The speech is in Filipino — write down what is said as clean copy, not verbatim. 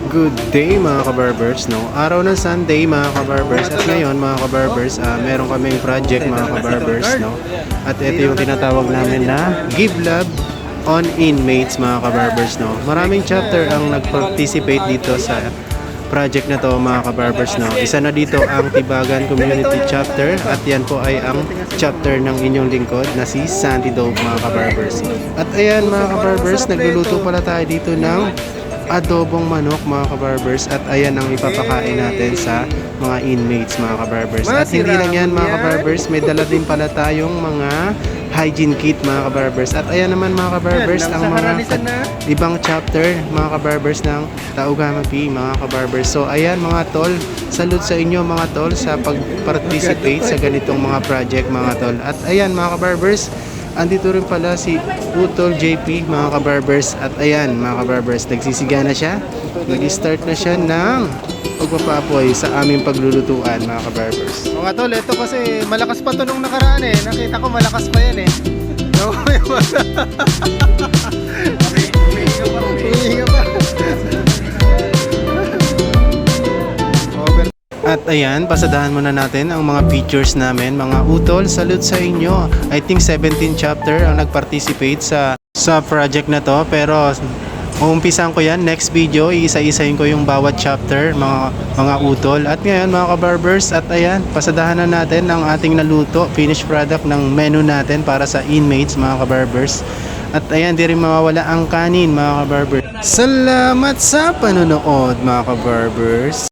Good day mga kabarbers, no? Araw ng Sunday mga kabarbers. At ngayon mga kabarbers, meron kaming project mga kabarbers, no? At ito yung tinatawag namin na Give Love on Inmates mga kabarbers, no? Maraming chapter ang nag-participate dito sa project na to mga kabarbers, no? Isa na dito ang Tibagan Community Chapter at yan po ay ang chapter ng inyong lingkod na si Sandy Dove mga kabarbers. At ayan mga kabarbers, nagluluto pala tayo dito ng adobong manok mga kabarbers at ayan ang ipapakain natin sa mga inmates mga kabarbers. At hindi lang yan mga kabarbers, may dala din pala tayong mga hygiene kit mga kabarbers. At ayan naman mga kabarbers ang mga ibang chapter mga kabarbers ng Taugama P mga kabarbers. So ayan mga tol, salute sa inyo mga tol sa pag-participate sa ganitong mga project mga tol. At ayan mga kabarbers, andito rin pala si Utol JP mga kabarbers. At ayan mga kabarbers, nagsisiga na siya, nag-start na siya ng pagpapapoy sa aming paglulutuan mga kabarbers. Mga tol, ito kasi malakas pa to nung nakaraan eh. Nakita ko malakas pa yan eh. Huminga pa. At ayan, pasadahan muna natin ang mga features namin. Mga utol, salute sa inyo. I think 17 chapter ang nag-participate sa project na to. Pero uumpisan ko yan. Next video, iisa-isahin ko yung bawat chapter, mga utol. At ngayon mga kabarbers, at ayan, pasadahan na natin ang ating naluto, finished product ng menu natin para sa inmates mga kabarbers. At ayan, di rin mawawala ang kanin mga kabarbers. Salamat sa panonood mga kabarbers.